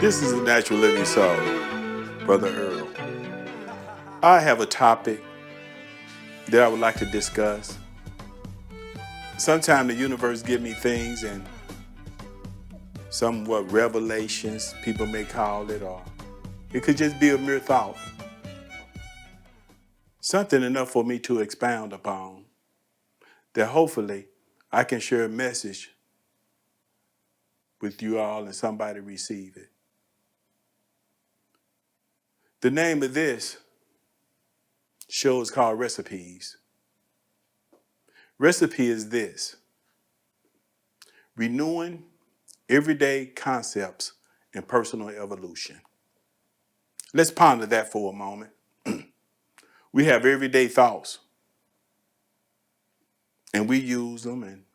This is the Natural Living Soul, Brother Earl. I have a topic that I would like to discuss. Sometimes the universe gives me things and somewhat revelations, people may call it, or it could just be a mere thought. Something enough for me to expound upon that hopefully I can share a message with you all and somebody receive it. The name of this show is called Recipes. Recipe is this: renewing everyday concepts and personal evolution. Let's ponder that for a moment. We have everyday thoughts and we use them, and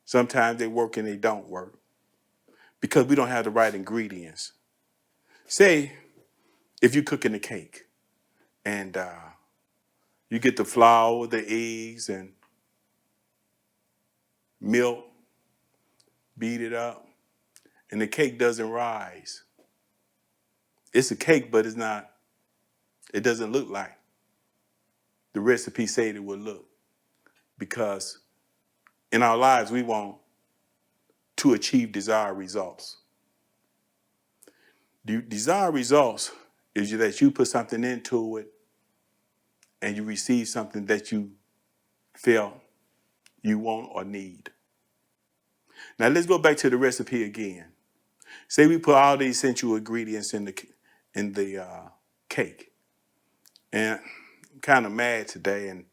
sometimes they work and they don't work because we don't have the right ingredients. Say if you're cooking a cake and you get the flour, the eggs, and milk, beat it up, and the cake doesn't rise. It's a cake, but it doesn't look like the recipe said it would look, because in our lives we want to achieve desired results. The desired results is that you put something into it and you receive something that you feel you want or need. Now let's go back to the recipe again. Say we put all the essential ingredients in the cake, and I'm kind of mad today, and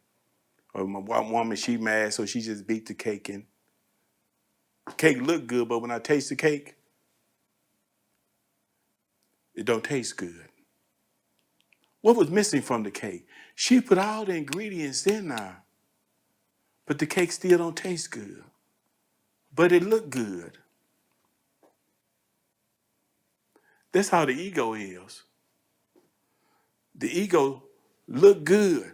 my woman, she mad, so she just beat the cake in. The cake look good, but when I taste the cake, it don't taste good. What was missing from the cake? She put all the ingredients in there, but the cake still don't taste good. But it looked good. That's how the ego is. The ego look good,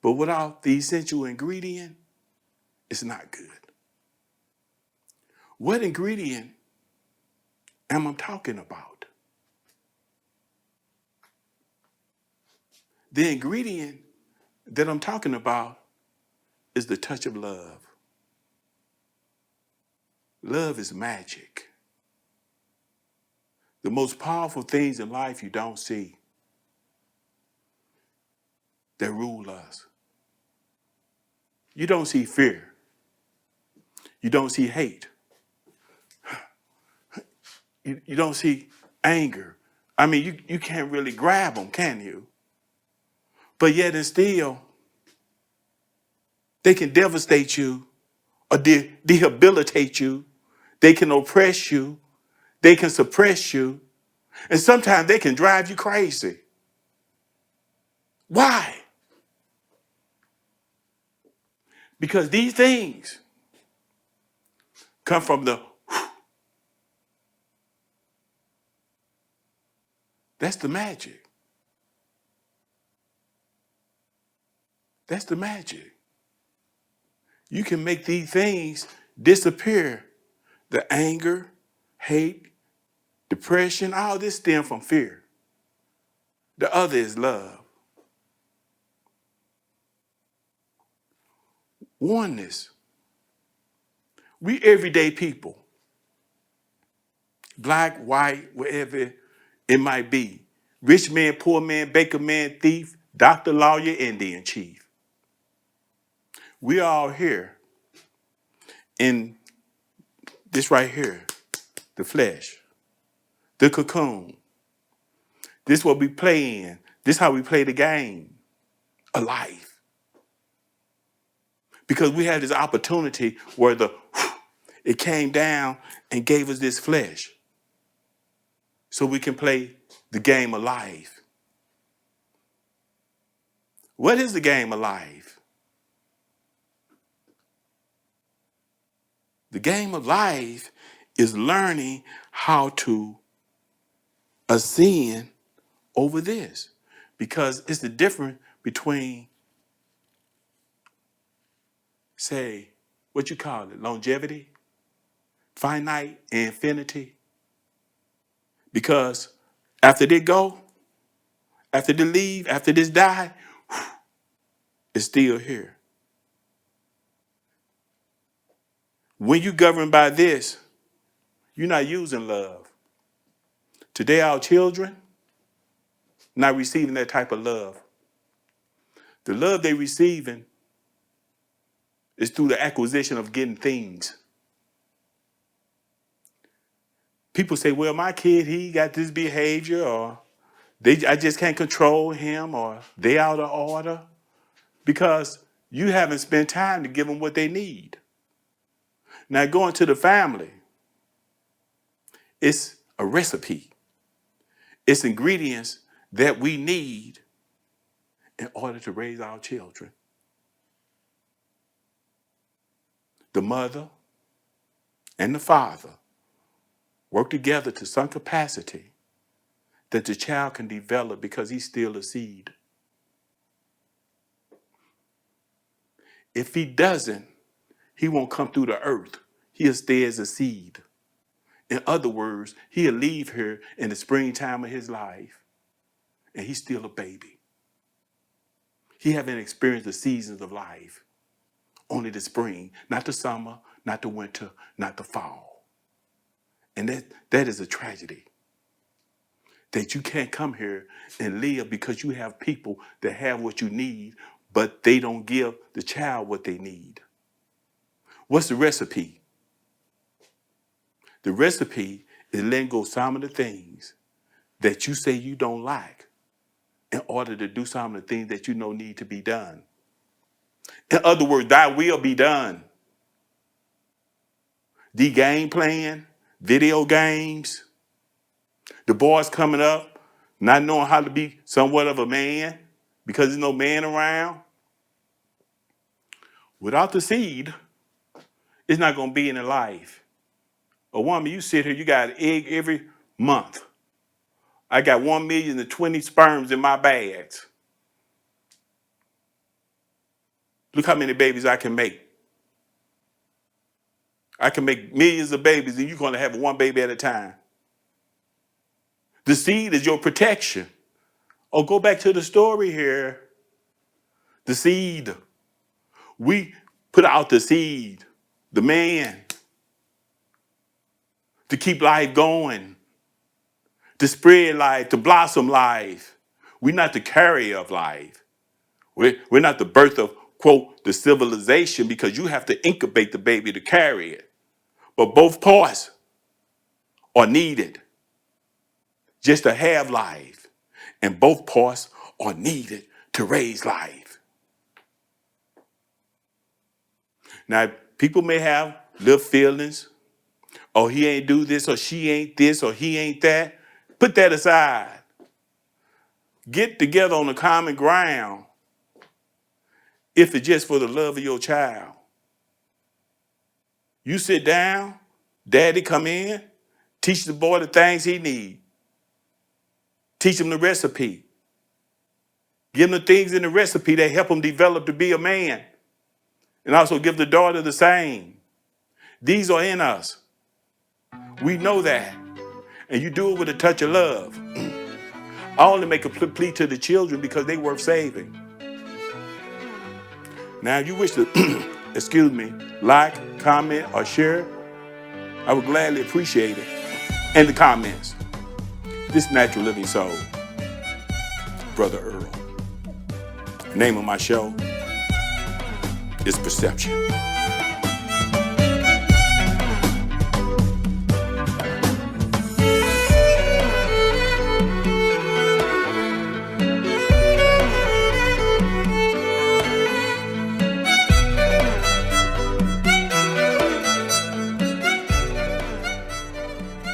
but without the essential ingredient, it's not good. What ingredient am I talking about? The ingredient that I'm talking about is the touch of love. Love is magic. The most powerful things in life you don't see that rule us. You don't see fear. You don't see hate. You don't see anger. I mean, you can't really grab them, can you? But yet and still, they can devastate you or debilitate you. They can oppress you. They can suppress you. And sometimes they can drive you crazy. Why? Because these things come from that's the magic. That's the magic. You can make these things disappear. The anger, hate, depression, all this stem from fear. The other is love. Oneness. We everyday people. Black, white, wherever it might be. Rich man, poor man, baker man, thief, doctor, lawyer, Indian chief. We all here in this right here, the flesh, the cocoon. This is what we play in. This is how we play the game of life. Because we had this opportunity where it came down and gave us this flesh so we can play the game of life. What is the game of life? The game of life is learning how to ascend over this, because it's the difference between, say, what you call it, longevity, finite, and infinity. Because after they go, after they leave, after this die, it's still here. When you govern by this, you're not using love. Today, our children not receiving that type of love. The love they're receiving is through the acquisition of getting things. People say, well, my kid, he got this behavior, or I just can't control him, or they out of order, because you haven't spent time to give them what they need. Now, going to the family, it's a recipe. It's ingredients that we need in order to raise our children. The mother and the father work together to some capacity that the child can develop because he's still a seed. If he doesn't, he won't come through the earth. He'll stay as a seed. In other words, he'll leave here in the springtime of his life, and he's still a baby. He haven't experienced the seasons of life, only the spring, not the summer, not the winter, not the fall. And that is a tragedy. That you can't come here and live because you have people that have what you need, but they don't give the child what they need. What's the recipe? The recipe is letting go some of the things that you say you don't like in order to do some of the things that you know need to be done. In other words, thy will be done. The game playing, video games, the boys coming up, not knowing how to be somewhat of a man because there's no man around. Without the seed, it's not going to be in a life. A woman, you sit here, you got an egg every month. I got 1,020,000 sperms in my bags. Look how many babies I can make. I can make millions of babies, and you're going to have one baby at a time. The seed is your protection. Oh, go back to the story here. The seed. We put out the seed, the man, to keep life going, to spread life, to blossom life. We're not the carrier of life. We're not the birth of, quote, the civilization, because you have to incubate the baby to carry it. But both parts are needed just to have life. And both parts are needed to raise life. Now, people may have little feelings. Oh, he ain't do this, or she ain't this, or he ain't that. Put that aside. Get together on a common ground if it's just for the love of your child. You sit down, daddy come in, teach the boy the things he needs. Teach him the recipe. Give him the things in the recipe that help him develop to be a man. And also give the daughter the same. These are in us. We know that. And you do it with a touch of love. I only make a plea to the children because they worth saving. Now, if you wish to, like, comment, or share, I would gladly appreciate it. And the comments. This Natural Living Soul, Brother Earl. The name of my show is Perception.